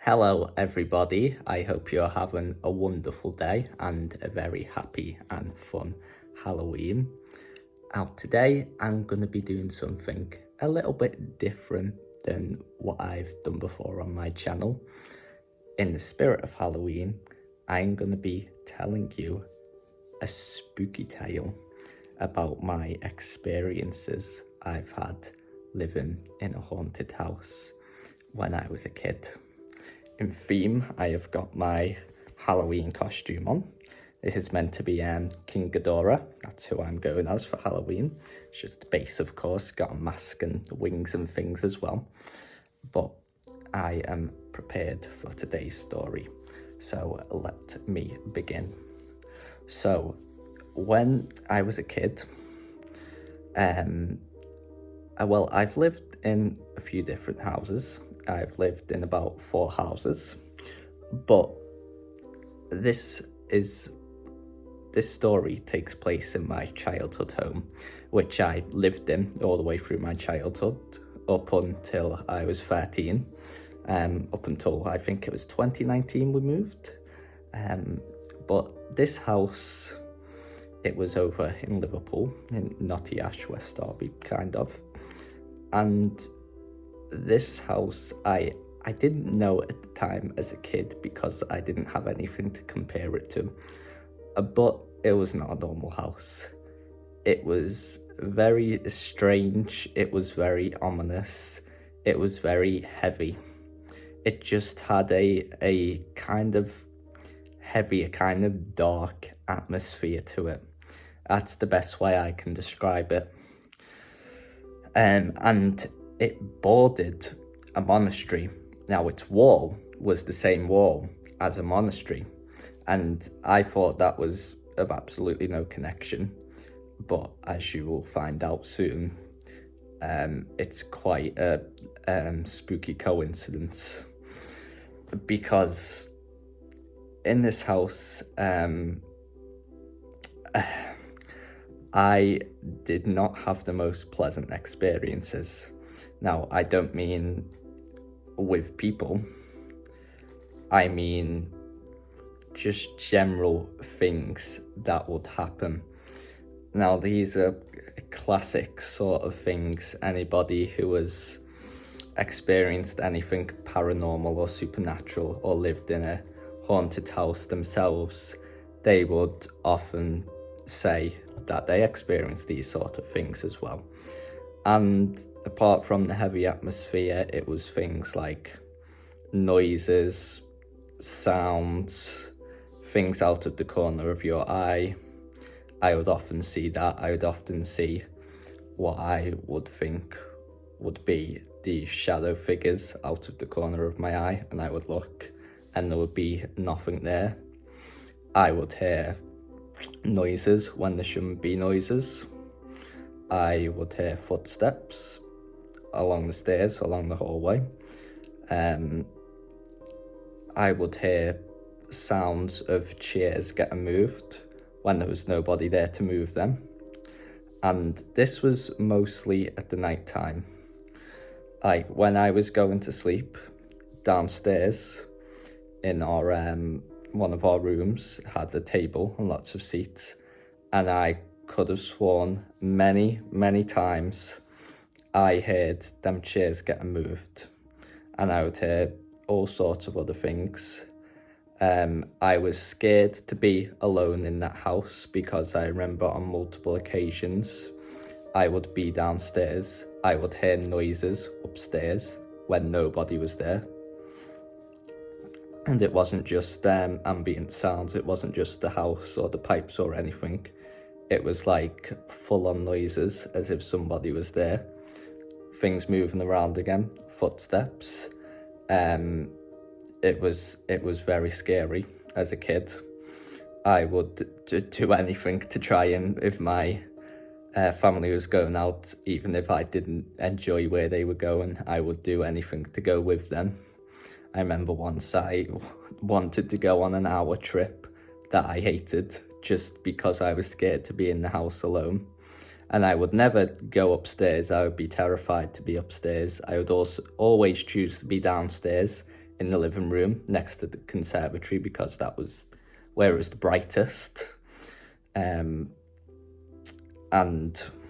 Hello everybody, I hope you're having a wonderful day and a very happy and fun Halloween. Now today I'm going to be doing something a little bit different than what I've done before on my channel. In the spirit of Halloween, I'm going to be telling you a spooky tale about my experiences I've had living in a haunted house when I was a kid. In theme, I have got my Halloween costume on. This is meant to be King Ghidorah. That's who I'm going as for Halloween. It's just the base, of course, got a mask and wings and things as well. But I am prepared for today's story. So let me begin. So when I was a kid, well, I've lived in a few different houses. I've lived in about 4 houses, but this story takes place in my childhood home, which I lived in all the way through my childhood up until I was 13, up until I think it was 2019 we moved. But this house, it was over in Liverpool, in Notty Ash, West Derby, kind of, and this house, I didn't know at the time as a kid because I didn't have anything to compare it to, but it was not a normal house. It was very strange, it was very ominous, it was very heavy. It just had a kind of heavy, a kind of dark atmosphere to it. That's the best way I can describe it. And it bordered a monastery. Now, its wall was the same wall as a monastery, and I thought that was of absolutely no connection, but as you will find out soon, it's quite a spooky coincidence, because in this house, I did not have the most pleasant experiences. Now, I don't mean with people, I mean just general things that would happen. Now, these are classic sort of things anybody who has experienced anything paranormal or supernatural or lived in a haunted house themselves, they would often say that they experienced these sort of things as well. And apart from the heavy atmosphere, it was things like noises, sounds, things out of the corner of your eye. I would often see that. I would often see what I would think would be the shadow figures out of the corner of my eye, and I would look and there would be nothing there. I would hear noises when there shouldn't be noises. I would hear footsteps along the stairs, along the hallway. I would hear sounds of chairs getting moved when there was nobody there to move them. And this was mostly at the night time. Like when I was going to sleep downstairs in our one of our rooms had a table and lots of seats, and I could have sworn many times I heard them chairs getting moved, and I would hear all sorts of other things. I was scared to be alone in that house because I remember on multiple occasions I would be downstairs, I would hear noises upstairs when nobody was there. And it wasn't just ambient sounds, it wasn't just the house or the pipes or anything. It was like full-on noises as if somebody was there. Things moving around again, footsteps. It was very scary as a kid. I would do anything to try and, if my family was going out, even if I didn't enjoy where they were going, I would do anything to go with them. I remember once I wanted to go on an hour trip that I hated just because I was scared to be in the house alone. And I would never go upstairs. I would be terrified to be upstairs. I would also always choose to be downstairs in the living room next to the conservatory because that was where it was the brightest. And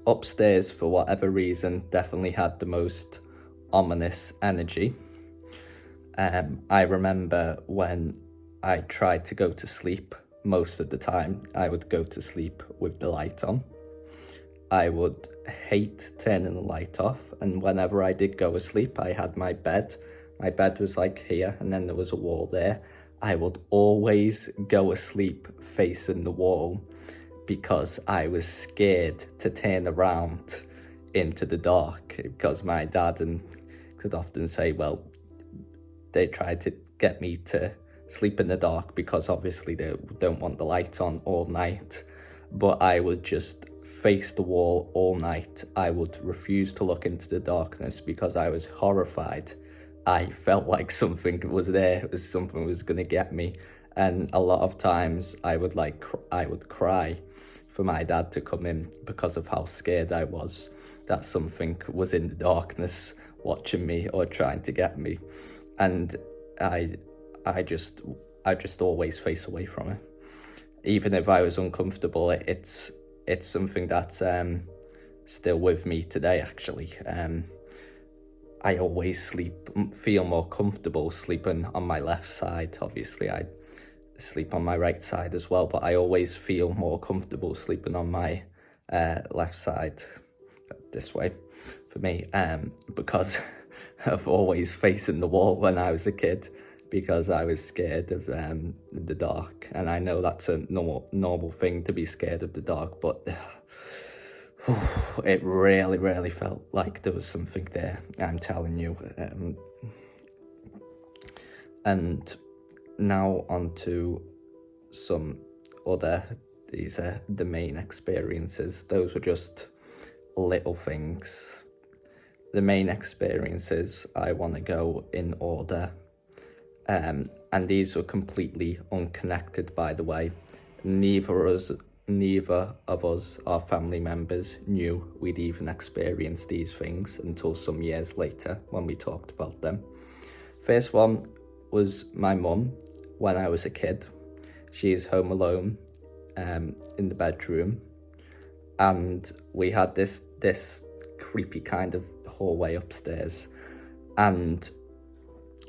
upstairs, for whatever reason, definitely had the most ominous energy. I remember when I tried to go to sleep, most of the time I would go to sleep with the light on. I would hate turning the light off, and whenever I did go asleep, I had my bed. My bed was like here, and then there was a wall there. I would always go asleep facing the wall because I was scared to turn around into the dark, because my dad and could often say, well, they tried to get me to sleep in the dark because obviously they don't want the light on all night. But I would just face the wall all night. I would refuse to look into the darkness because I was horrified. I felt like something was there, something was going to get me. And a lot of times I would cry for my dad to come in because of how scared I was that something was in the darkness watching me or trying to get me. And I just always face away from it. Even if I was uncomfortable, it's something that's still with me today, actually. I always feel more comfortable sleeping on my left side. Obviously, I sleep on my right side as well, but I always feel more comfortable sleeping on my left side, this way, for me, because of always facing the wall when I was a kid, because I was scared of the dark. And I know that's a normal thing to be scared of the dark, but it really felt like there was something there, I'm telling you. And now on to some other, these are the main experiences. Those were just little things. The main experiences, I want to go in order. And these were completely unconnected, by the way. Neither of us, our family members, knew we'd even experienced these things until some years later when we talked about them. First one was my mum when I was a kid. She's home alone in the bedroom, and we had this creepy kind of hallway upstairs, and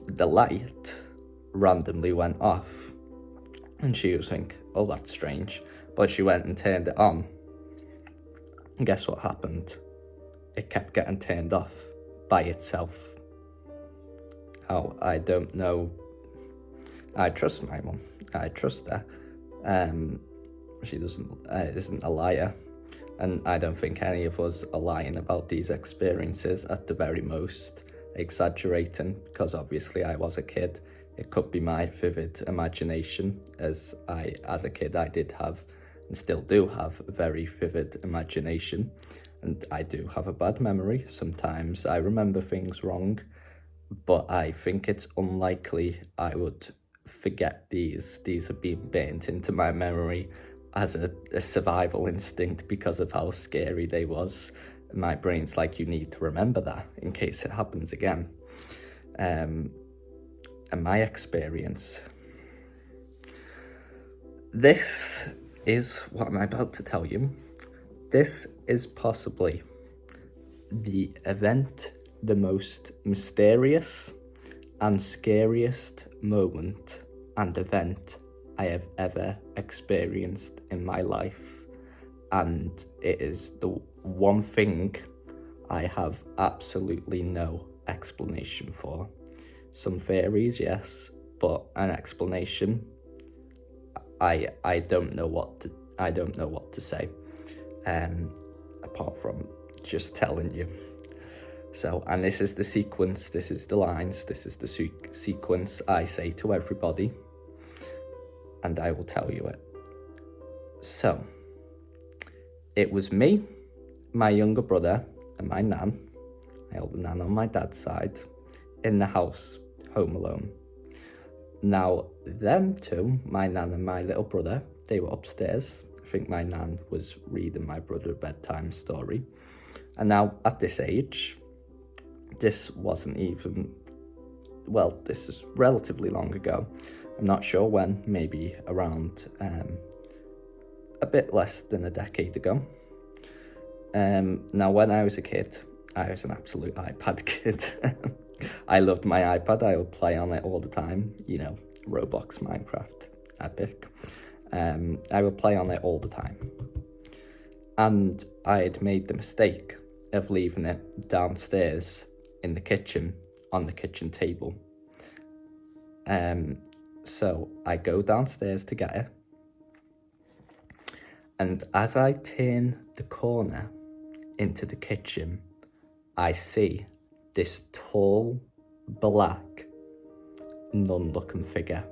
the light randomly went off, and she was thinking, oh, that's strange, but she went and turned it on, and guess what happened? It kept getting turned off by itself. Now, I don't know, I trust my mum, I trust her. She isn't a liar, and I don't think any of us are lying about these experiences, at the very most exaggerating, because obviously I was a kid. It could be my vivid imagination, as a kid I did have and still do have a very vivid imagination, and I do have a bad memory. Sometimes I remember things wrong, but I think it's unlikely I would forget these. These have been burnt into my memory as a survival instinct because of how scary they was. My brain's like, you need to remember that in case it happens again. And my experience, this is what I'm about to tell you. This is possibly the event, the most mysterious and scariest moment and event I have ever experienced in my life, and it is the one thing I have absolutely no explanation for. Some theories, yes, but an explanation, I don't know what to say, apart from just telling you. So, and this is the sequence, this is the lines, this is the sequence I say to everybody, and I will tell you it. So, it was me, my younger brother, and my nan, my older nan on my dad's side, in the house, home alone. Now, them two, my nan and my little brother, they were upstairs. I think my nan was reading my brother a bedtime story. And now, at this age, this wasn't even well, this is relatively long ago. I'm not sure when, maybe around a bit less than a decade ago. Now, when I was a kid, I was an absolute iPad kid. I loved my iPad. I would play on it all the time. You know, Roblox, Minecraft, epic. I would play on it all the time. And I had made the mistake of leaving it downstairs in the kitchen, on the kitchen table. So I go downstairs to get it. And as I turn the corner into the kitchen, I see this tall, black, nun-looking figure.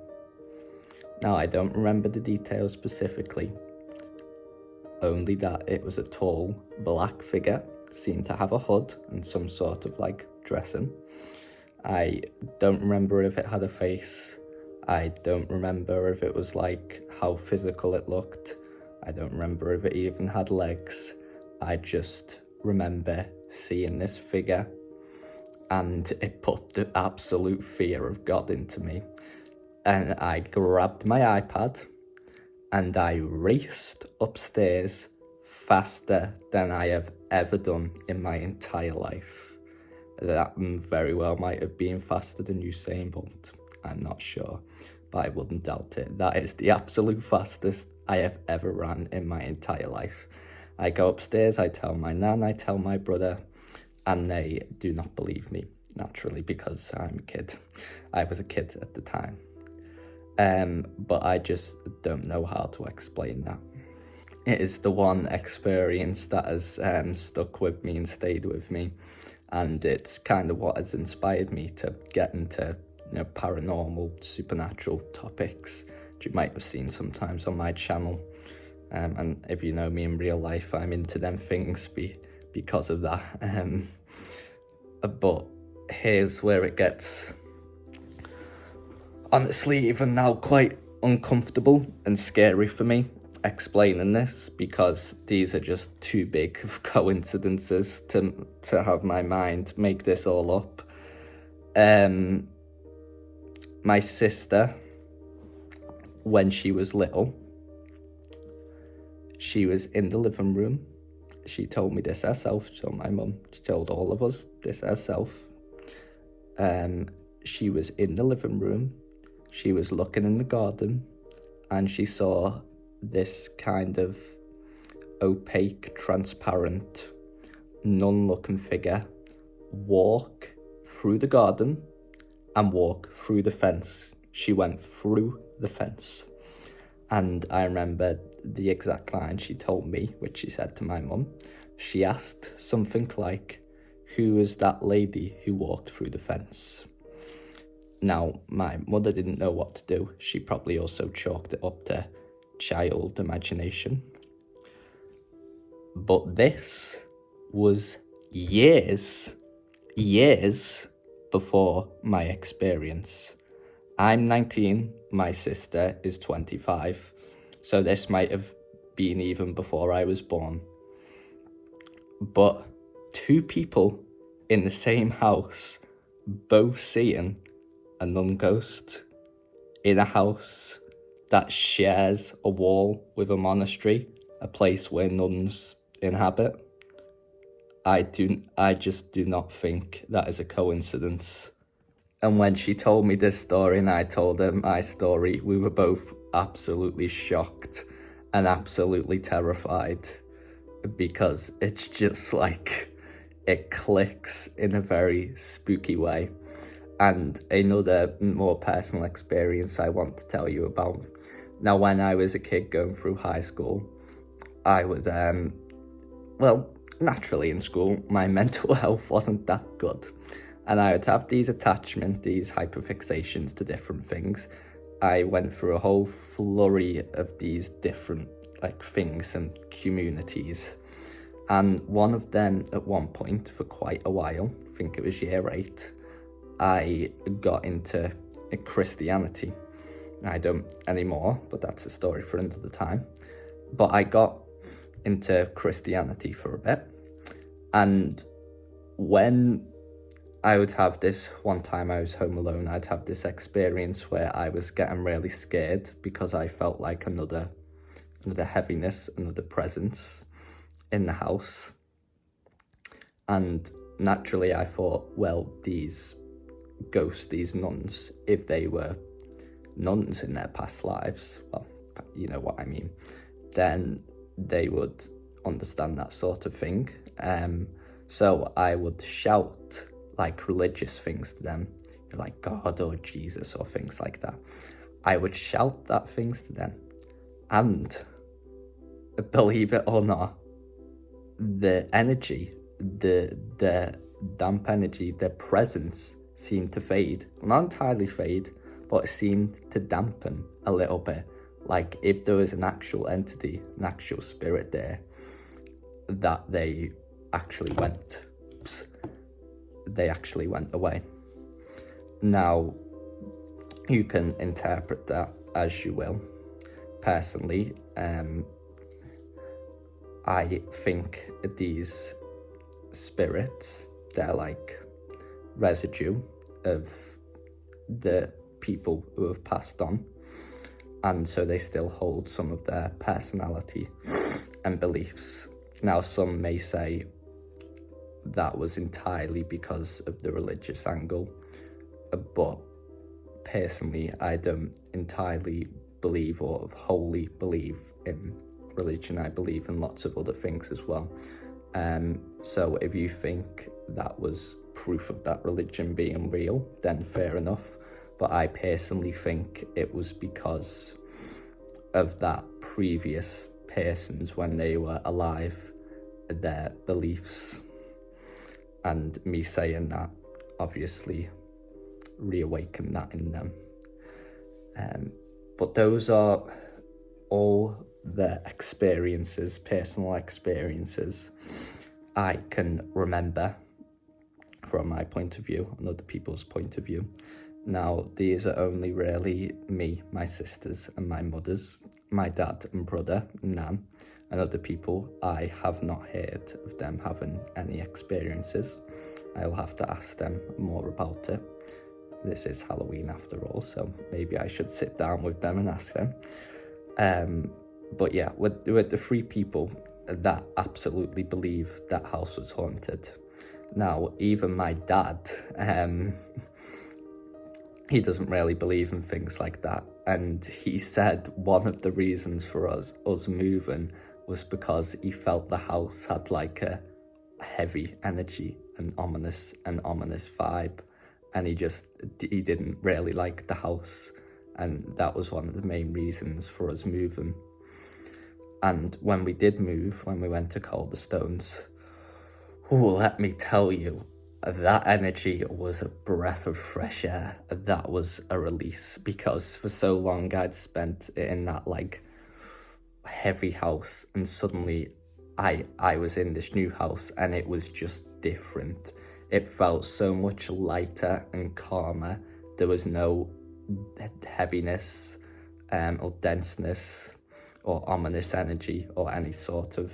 Now, I don't remember the details specifically, only that it was a tall, black figure, seemed to have a hood and some sort of like dressing. I don't remember if it had a face. I don't remember if it was like how physical it looked. I don't remember if it even had legs. I just remember seeing this figure, and it put the absolute fear of God into me. And I grabbed my iPad and I raced upstairs faster than I have ever done in my entire life. That very well might have been faster than Usain Bolt. I'm not sure, but I wouldn't doubt it. That is the absolute fastest I have ever ran in my entire life. I go upstairs, I tell my nan, I tell my brother, and they do not believe me, naturally, because I'm a kid. I was a kid at the time. But I just don't know how to explain that. It is the one experience that has stuck with me and stayed with me, and it's kind of what has inspired me to get into, you know, paranormal, supernatural topics, which you might have seen sometimes on my channel. And if you know me in real life, I'm into them things because of that. But here's where it gets, honestly, even now quite uncomfortable and scary for me explaining this, because these are just too big of coincidences to have my mind make this all up. My sister, when she was little, she was in the living room. She told me this herself. She told my mum. She told all of us this herself. She was in the living room. She was looking in the garden, and she saw this kind of opaque, transparent, nun-looking figure walk through the garden and walk through the fence. She went through the fence. And I remember the exact line she told me, which she said to my mum. She asked something like, "Who is that lady who walked through the fence?" Now, my mother didn't know what to do. She probably also chalked it up to child imagination. But this was years before my experience. I'm 19, my sister is 25, so this might have been even before I was born. But two people in the same house, both seeing a nun ghost in a house that shares a wall with a monastery, a place where nuns inhabit. I just do not think that is a coincidence. And when she told me this story and I told her my story, we were both absolutely shocked and absolutely terrified, because it's just like, it clicks in a very spooky way. And another more personal experience I want to tell you about. Now, when I was a kid going through high school, I would, naturally in school, my mental health wasn't that good. And I would have these attachments, these hyperfixations to different things. I went through a whole flurry of these different things and communities. And one of them at one point, for quite a while, I think it was year 8, I got into Christianity. I don't anymore, but that's a story for another time. But I got into Christianity for a bit. And when I would have this, one time I was home alone, I'd have this experience where I was getting really scared because I felt like another heaviness, another presence in the house. And naturally I thought, well, these ghosts, these nuns, if they were nuns in their past lives, well, you know what I mean, then they would understand that sort of thing. So I would shout like religious things to them, like God or Jesus or things like that. I would shout that things to them, and believe it or not, the energy, the damp energy, their presence seemed to fade. Not entirely fade, but it seemed to dampen a little bit. Like if there was an actual entity, an actual spirit there, that they actually went away. Now, you can interpret that as you will. Personally, I think these spirits, they're like residue of the people who have passed on, and so they still hold some of their personality and beliefs. Now, some may say that was entirely because of the religious angle, but personally, I don't entirely believe or wholly believe in religion. I believe in lots of other things as well. So if you think that was proof of that religion being real, then fair enough. But I personally think it was because of that previous persons, when they were alive, their beliefs, and me saying that obviously reawakened that in them. But those are all the experiences, personal experiences, I can remember from my point of view and other people's point of view. Now, these are only really me, my sisters and my mothers, my dad and brother and nan, and other people. I have not heard of them having any experiences. I'll have to ask them more about it. This is Halloween after all, so maybe I should sit down with them and ask them. But yeah, with the three people that absolutely believe that house was haunted. Now, even my dad, he doesn't really believe in things like that. And he said one of the reasons for us moving was because he felt the house had like a heavy energy, an ominous vibe. And he didn't really like the house. And that was one of the main reasons for us moving. And when we did move, when we went to Calderstones, let me tell you, that energy was a breath of fresh air. That was a release, because for so long I'd spent it in that like heavy house, and suddenly I was in this new house and it was just different. It felt so much lighter and calmer. There was no heaviness or denseness or ominous energy or any sort of,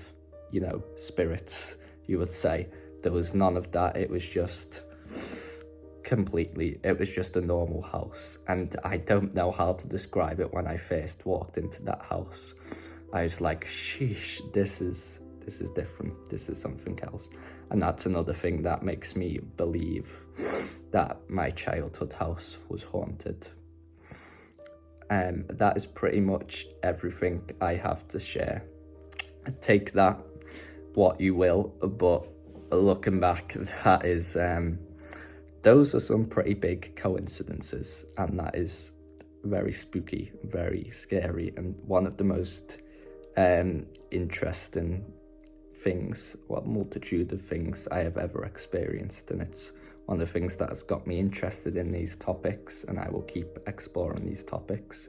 spirits, you would say. There was none of that. It was just it was just a normal house. And I don't know how to describe it. When I first walked into that house, I was like, sheesh, this is different. This is something else. And that's another thing that makes me believe that my childhood house was haunted. That is pretty much everything I have to share. Take that what you will, but looking back, that is those are some pretty big coincidences, and that is very spooky, very scary, and one of the most interesting things, multitude of things I have ever experienced. And it's one of the things that has got me interested in these topics, and I will keep exploring these topics.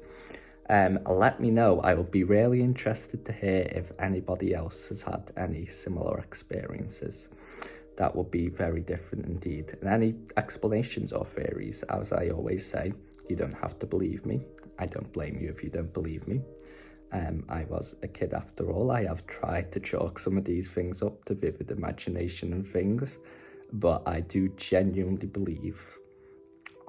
Let me know. I will be really interested to hear if anybody else has had any similar experiences. That would be very different indeed. And any explanations or theories, as I always say, you don't have to believe me. I don't blame you if you don't believe me. I was a kid after all. I have tried to chalk some of these things up to vivid imagination and things, but I do genuinely believe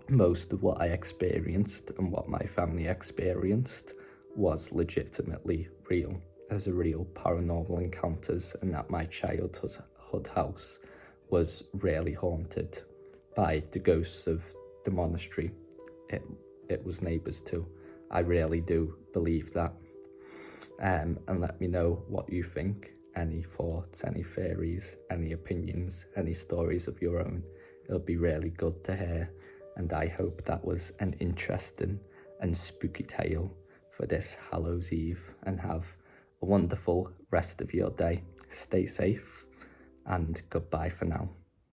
most of what I experienced and what my family experienced was legitimately real, as a real paranormal encounters, and that my childhood house was really haunted by the ghosts of the monastery it was neighbours to. I really do believe that. And let me know what you think. Any thoughts, any theories, any opinions, any stories of your own. It'll be really good to hear, and I hope that was an interesting and spooky tale for this Hallows Eve, and have a wonderful rest of your day. Stay safe, and goodbye for now.